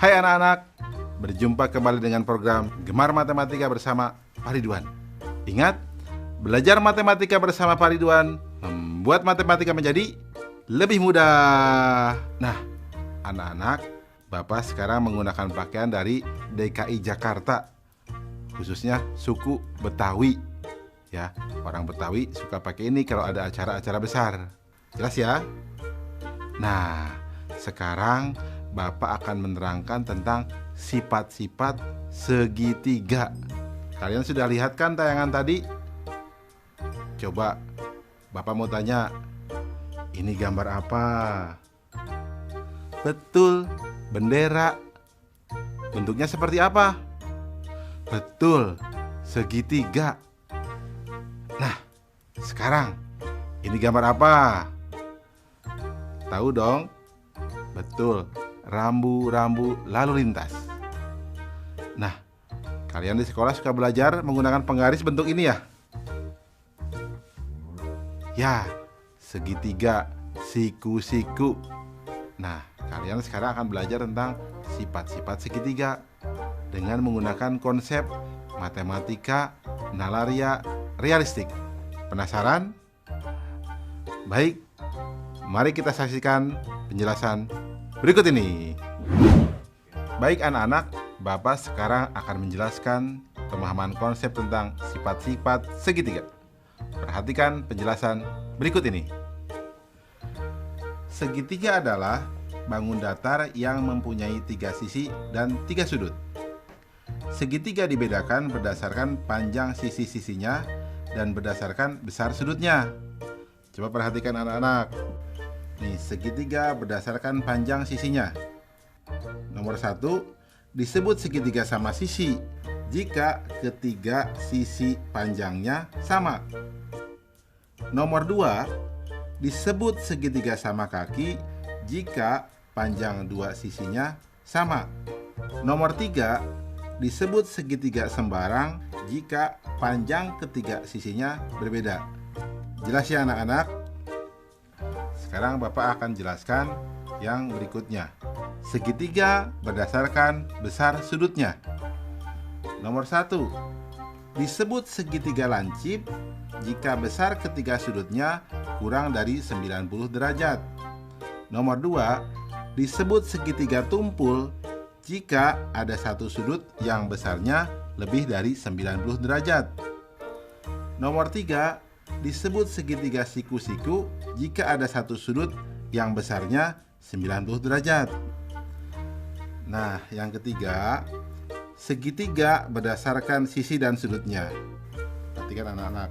Hai anak-anak, berjumpa kembali dengan program Gemar Matematika bersama Pak Ridwan. Ingat, belajar matematika bersama Pak Ridwan membuat matematika menjadi lebih mudah. Nah, anak-anak, Bapak sekarang menggunakan pakaian dari DKI Jakarta, khususnya suku Betawi. Ya, orang Betawi suka pakai ini kalau ada acara-acara besar. Jelas ya? Nah, sekarang Bapak akan menerangkan tentang sifat-sifat segitiga. Kalian sudah lihat kan tayangan tadi? Coba Bapak mau tanya, ini gambar apa? Betul, bendera. Bentuknya seperti apa? Betul, segitiga. Nah, sekarang ini gambar apa? Tahu dong? Betul, rambu-rambu lalu lintas. Nah, kalian di sekolah suka belajar menggunakan penggaris bentuk ini ya? Ya, segitiga, siku-siku. Nah, kalian sekarang akan belajar tentang sifat-sifat segitiga dengan menggunakan konsep matematika nalaria realistik. Penasaran? Baik, mari kita saksikan penjelasan berikut ini. Baik anak-anak, Bapak sekarang akan menjelaskan pemahaman konsep tentang sifat-sifat segitiga. Perhatikan penjelasan berikut ini. Segitiga adalah bangun datar yang mempunyai 3 sisi dan 3 sudut. Segitiga dibedakan berdasarkan panjang sisi-sisinya dan berdasarkan besar sudutnya. Coba perhatikan anak-anak. Nih, segitiga berdasarkan panjang sisinya. Nomor 1, disebut segitiga sama sisi jika ketiga sisi panjangnya sama. Nomor 2, disebut segitiga sama kaki jika panjang 2 sisinya sama. Nomor 3, disebut segitiga sembarang jika panjang ketiga sisinya berbeda. Jelas ya anak-anak? Sekarang Bapak akan jelaskan yang berikutnya. Segitiga berdasarkan besar sudutnya. Nomor 1, disebut segitiga lancip jika besar ketiga sudutnya kurang dari 90 derajat. Nomor 2, disebut segitiga tumpul jika ada satu sudut yang besarnya lebih dari 90 derajat. Nomor 3, disebut segitiga siku-siku jika ada satu sudut yang besarnya 90 derajat. Nah, yang ketiga, segitiga berdasarkan sisi dan sudutnya. Perhatikan anak-anak,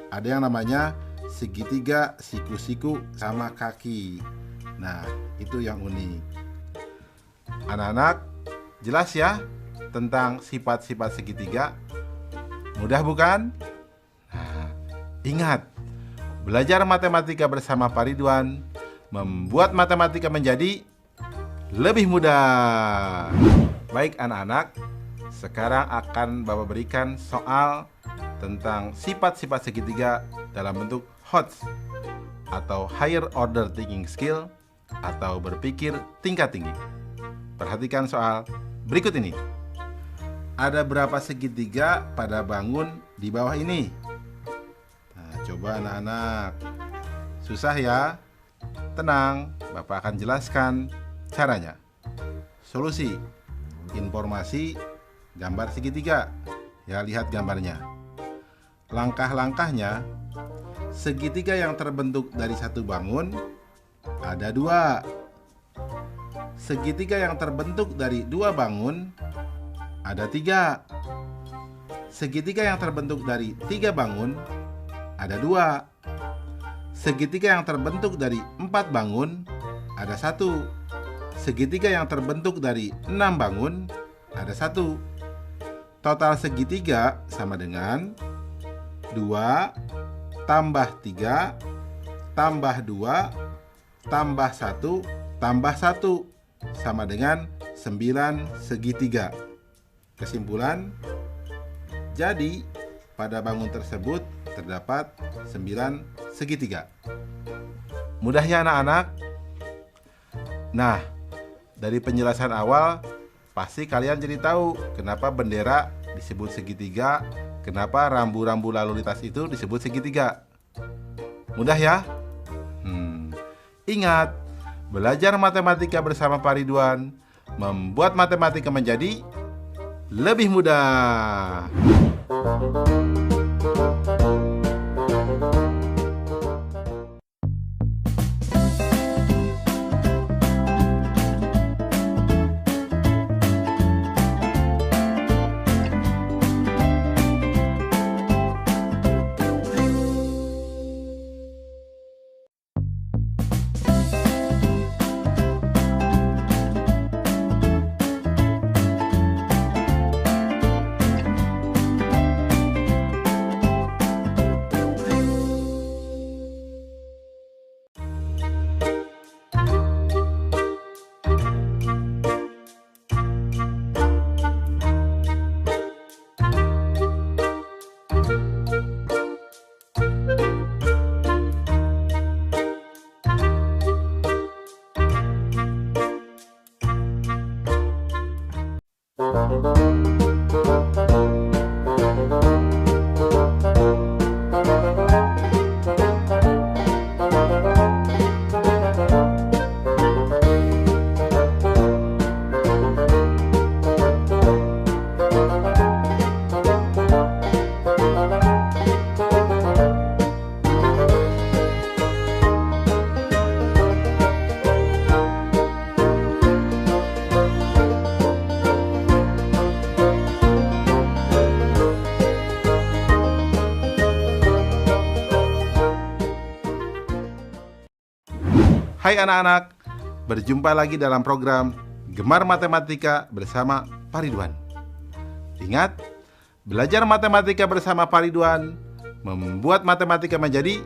ada yang namanya segitiga siku-siku sama kaki. Nah, itu yang unik. Anak-anak, jelas ya tentang sifat-sifat segitiga? Mudah bukan? Nah, ingat, belajar matematika bersama Pak Ridwan membuat matematika menjadi lebih mudah. Baik anak-anak, sekarang akan Bapak berikan soal tentang sifat-sifat segitiga dalam bentuk HOTS atau Higher Order Thinking Skill atau berpikir tingkat tinggi. Perhatikan soal berikut ini. Ada berapa segitiga pada bangun di bawah ini? Nah, coba anak-anak. Susah ya? Tenang, Bapak akan jelaskan caranya. Solusi, informasi, gambar segitiga. Ya, lihat gambarnya. Langkah-langkahnya, segitiga yang terbentuk dari satu bangun ada 2. Segitiga yang terbentuk dari 2 bangun ada 3. Segitiga yang terbentuk dari 3 bangun ada 2. Segitiga yang terbentuk dari 4 bangun ada 1. Segitiga yang terbentuk dari 6 bangun ada 1. Total segitiga sama dengan 2 tambah 3 tambah 2 tambah 1 tambah 1 sama dengan 9 segitiga. Kesimpulan, jadi pada bangun tersebut terdapat 9 segitiga. Mudah ya anak-anak? Nah, dari penjelasan awal pasti kalian jadi tahu kenapa bendera disebut segitiga, kenapa rambu-rambu lalu lintas itu disebut segitiga. Mudah ya? Ingat, belajar matematika bersama Pak Ridwan membuat matematika menjadi lebih mudah. Hai anak-anak, berjumpa lagi dalam program Gemar Matematika bersama Pak Ridwan. Ingat, belajar matematika bersama Pak Ridwan membuat matematika menjadi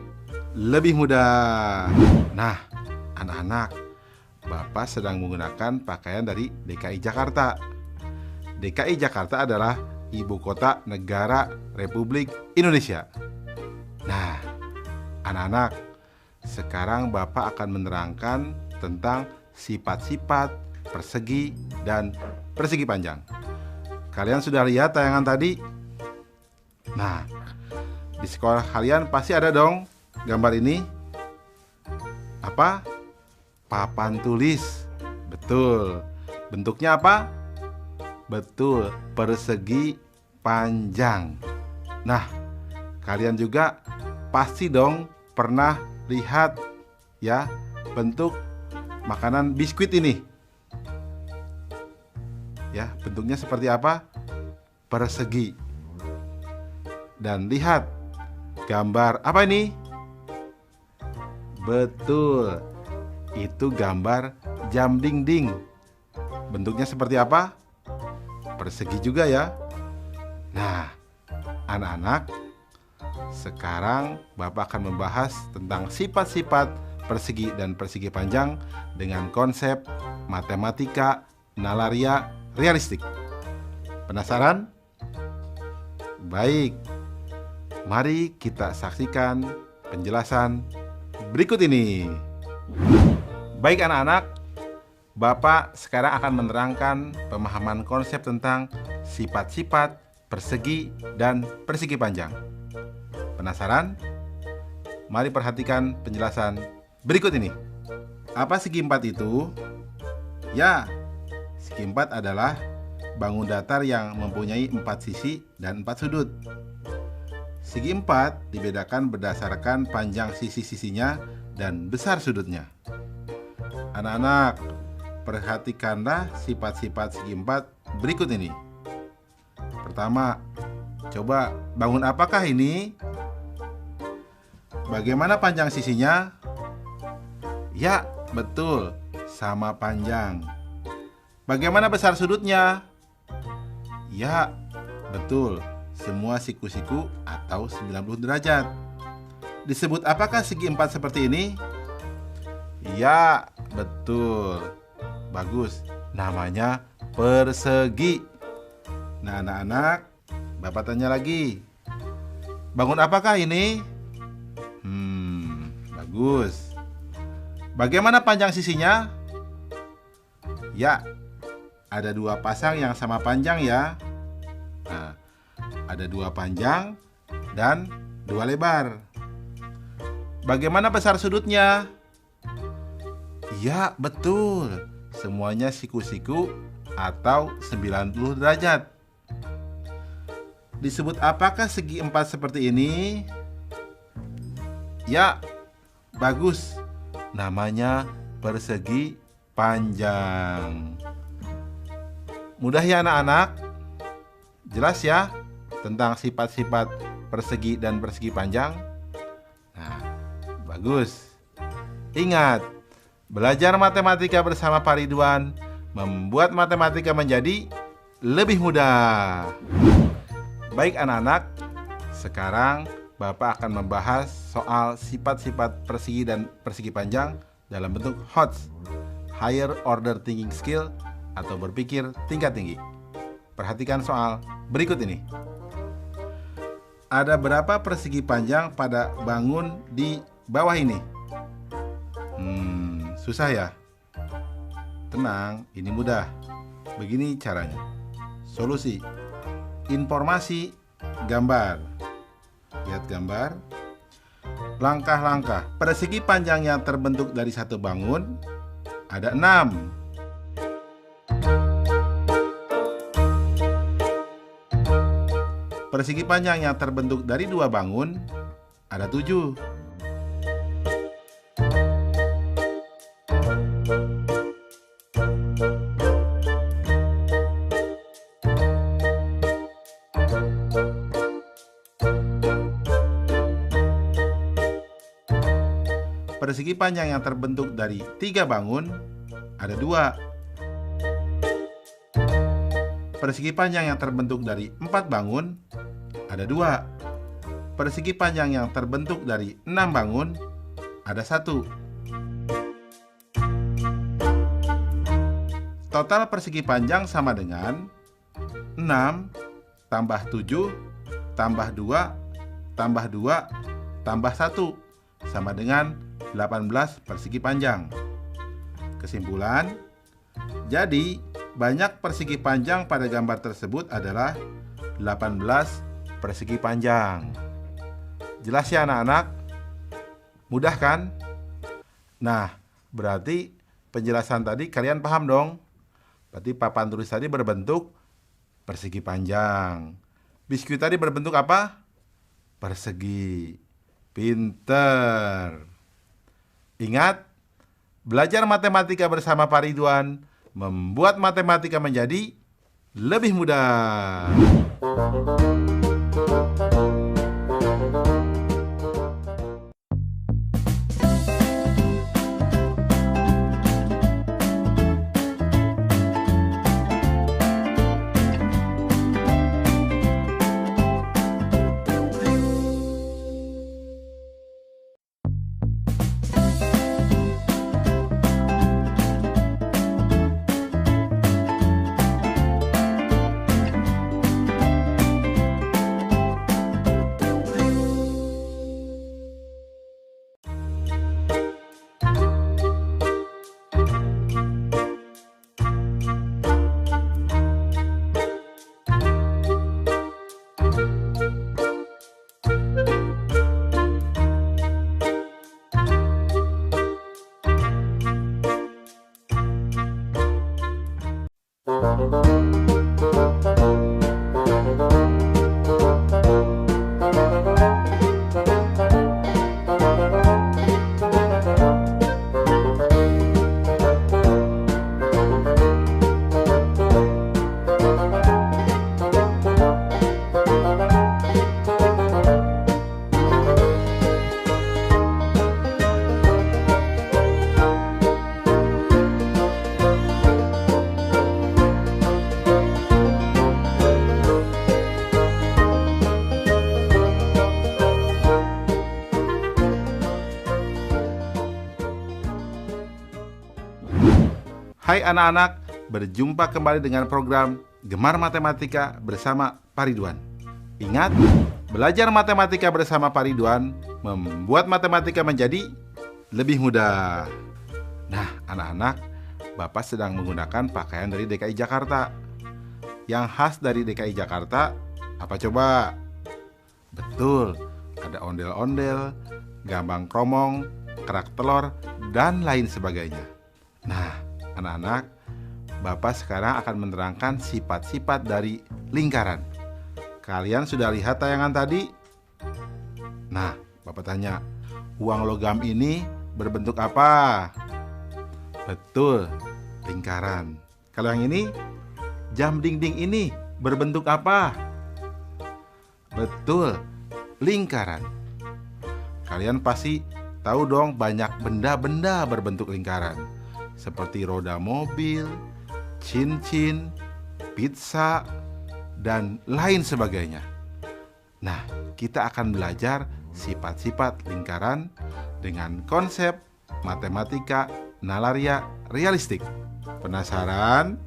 lebih mudah. Nah, anak-anak, Bapak sedang menggunakan pakaian dari DKI Jakarta. DKI Jakarta adalah ibu kota negara Republik Indonesia. Nah, anak-anak, sekarang Bapak akan menerangkan tentang sifat-sifat persegi dan persegi panjang. Kalian sudah lihat tayangan tadi? Nah, di sekolah kalian pasti ada dong gambar ini. Apa? Papan tulis. Betul. Bentuknya apa? Betul, persegi panjang. Nah, kalian juga pasti dong pernah lihat ya bentuk makanan biskuit ini. Ya, bentuknya seperti apa? Persegi. Dan lihat gambar apa ini? Betul. Itu gambar jam dinding. Bentuknya seperti apa? Persegi juga ya. Nah, anak-anak, sekarang Bapak akan membahas tentang sifat-sifat persegi dan persegi panjang dengan konsep matematika nalaria realistik. Penasaran? Baik, mari kita saksikan penjelasan berikut ini. Baik anak-anak, Bapak sekarang akan menerangkan pemahaman konsep tentang sifat-sifat persegi dan persegi panjang. Penasaran? Mari perhatikan penjelasan berikut ini. Apa segi empat itu? Ya, segi empat adalah bangun datar yang mempunyai 4 sisi dan 4 sudut. Segi empat dibedakan berdasarkan panjang sisi-sisinya dan besar sudutnya. Anak-anak, perhatikanlah sifat-sifat segi empat berikut ini. Pertama, coba bangun apakah ini? Bagaimana panjang sisinya? Ya, betul, sama panjang. Bagaimana besar sudutnya? Ya, betul, semua siku-siku atau 90 derajat. Disebut apakah segi empat seperti ini? Ya, betul. Bagus, namanya persegi. Nah, anak-anak, Bapak tanya lagi. Bangun apakah ini? Bagus. Bagaimana panjang sisinya? Ya, ada dua pasang yang sama panjang ya. Nah, ada dua panjang dan dua lebar. Bagaimana besar sudutnya? Ya, betul. Semuanya siku-siku atau 90 derajat. Disebut apakah segi empat seperti ini? Ya, bagus. Namanya persegi panjang. Mudah ya anak-anak? Jelas ya tentang sifat-sifat persegi dan persegi panjang? Nah, bagus. Ingat, belajar matematika bersama Pak Ridwan membuat matematika menjadi lebih mudah. Baik anak-anak, sekarang Bapak akan membahas soal sifat-sifat persegi dan persegi panjang dalam bentuk HOTS, Higher Order Thinking Skill, atau berpikir tingkat tinggi. Perhatikan soal berikut ini. Ada berapa persegi panjang pada bangun di bawah ini? Susah ya? Tenang, ini mudah. Begini caranya. Solusi. Informasi, gambar. Lihat gambar. Langkah-langkah. Persegi panjang yang terbentuk dari satu bangun ada 6. Persegi panjang yang terbentuk dari 2 bangun ada 7. Persegi panjang yang terbentuk dari 3 bangun ada 2. Persegi panjang yang terbentuk dari 4 bangun ada 2. Persegi panjang yang terbentuk dari 6 bangun ada 1. Total persegi panjang sama dengan 6 tambah 7 tambah 2 tambah 2 tambah 1 sama dengan 18 persegi panjang. Kesimpulan, jadi banyak persegi panjang pada gambar tersebut adalah 18 persegi panjang. Jelas ya anak-anak? Mudah kan? Nah, berarti penjelasan tadi kalian paham dong? Berarti papan tulis tadi berbentuk persegi panjang. Biskuit tadi berbentuk apa? Persegi. Pinter. Ingat, belajar matematika bersama Pak Ridwan membuat matematika menjadi lebih mudah. Hai anak-anak, berjumpa kembali dengan program Gemar Matematika bersama Pak Ridwan. Ingat, belajar matematika bersama Pak Ridwan membuat matematika menjadi lebih mudah. Nah, anak-anak, Bapak sedang menggunakan pakaian dari DKI Jakarta. Yang khas dari DKI Jakarta, apa coba? Betul, ada ondel-ondel, gambang kromong, kerak telur, dan lain sebagainya. Nah, anak-anak, Bapak sekarang akan menerangkan sifat-sifat dari lingkaran. Kalian sudah lihat tayangan tadi? Nah, Bapak tanya, uang logam ini berbentuk apa? Betul, lingkaran. Kalau yang ini, jam dinding ini berbentuk apa? Betul, lingkaran. Kalian pasti tahu dong banyak benda-benda berbentuk lingkaran, seperti roda mobil, cincin, pizza, dan lain sebagainya. Nah, kita akan belajar sifat-sifat lingkaran dengan konsep matematika nalaria realistik. Penasaran?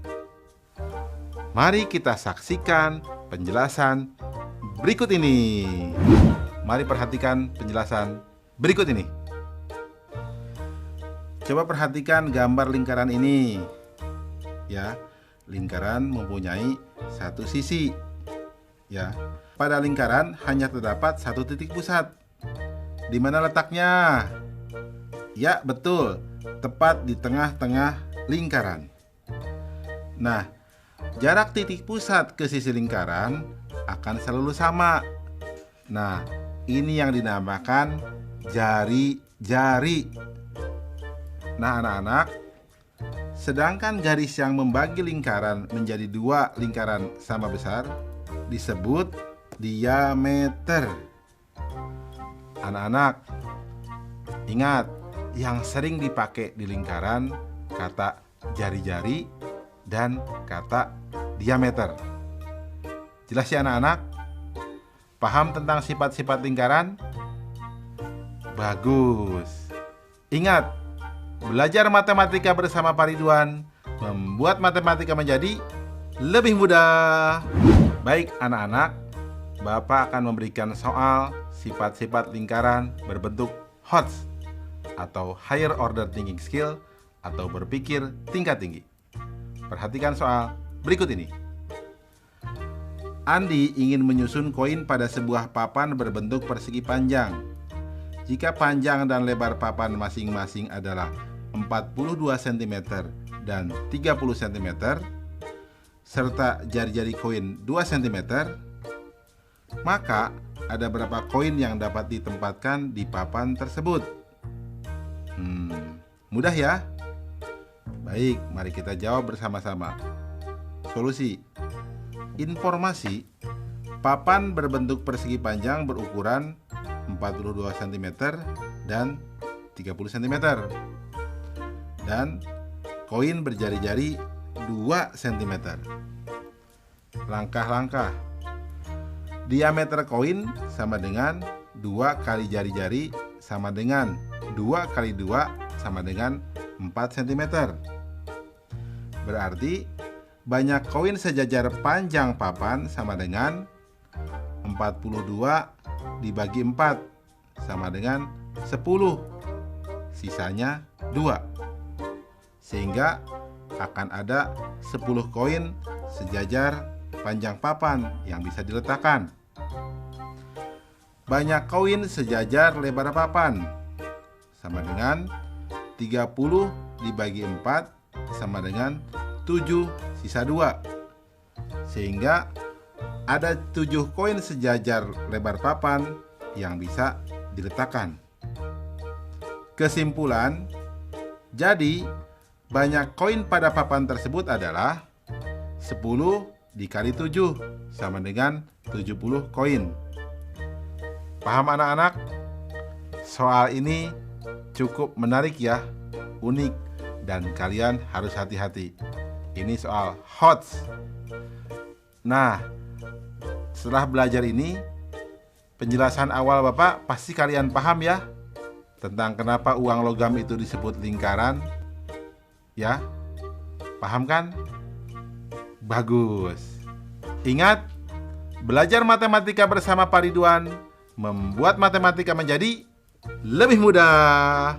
Mari kita saksikan penjelasan berikut ini. Mari perhatikan penjelasan berikut ini. Coba perhatikan gambar lingkaran ini. Ya, lingkaran mempunyai satu sisi. Ya, pada lingkaran hanya terdapat satu titik pusat. Di mana letaknya? Ya, betul, tepat di tengah-tengah lingkaran. Nah, jarak titik pusat ke sisi lingkaran akan selalu sama. Nah, ini yang dinamakan jari-jari. Nah, anak-anak, sedangkan garis yang membagi lingkaran menjadi dua lingkaran sama besar disebut diameter. Anak-anak, ingat, yang sering dipakai di lingkaran kata jari-jari dan kata diameter. Jelas ya anak-anak? Paham tentang sifat-sifat lingkaran? Bagus. Ingat, belajar matematika bersama Pak Ridwan membuat matematika menjadi lebih mudah. Baik anak-anak, Bapak akan memberikan soal sifat-sifat lingkaran berbentuk HOTS atau Higher Order Thinking Skill atau berpikir tingkat tinggi. Perhatikan soal berikut ini. Andi ingin menyusun koin pada sebuah papan berbentuk persegi panjang. Jika panjang dan lebar papan masing-masing adalah 42 cm dan 30 cm, serta jari-jari koin 2 cm, maka ada berapa koin yang dapat ditempatkan di papan tersebut? Mudah ya? Baik, mari kita jawab bersama-sama. Solusi. Informasi, papan berbentuk persegi panjang berukuran 42 cm dan 30 cm. Dan koin berjari-jari 2 cm. Langkah-langkah. Diameter koin sama dengan 2 kali jari-jari sama dengan 2 kali 2 sama dengan 4 cm. Berarti banyak koin sejajar panjang papan sama dengan 42 dibagi 4 sama dengan 10. Sisanya 2. Sehingga akan ada 10 koin sejajar panjang papan yang bisa diletakkan. Banyak koin sejajar lebar papan sama dengan 30 dibagi 4 sama dengan 7 sisa 2. Sehingga ada 7 koin sejajar lebar papan yang bisa diletakkan. Kesimpulan, jadi banyak koin pada papan tersebut adalah 10 dikali 7 sama dengan 70 koin. Paham anak-anak? Soal ini cukup menarik ya, unik, dan kalian harus hati-hati. Ini soal HOTS. Nah, setelah belajar ini, penjelasan awal Bapak pasti kalian paham ya, tentang kenapa uang logam itu disebut lingkaran. Ya, Paham kan? Bagus. Ingat, belajar matematika bersama Pak Ridwan membuat matematika menjadi lebih mudah.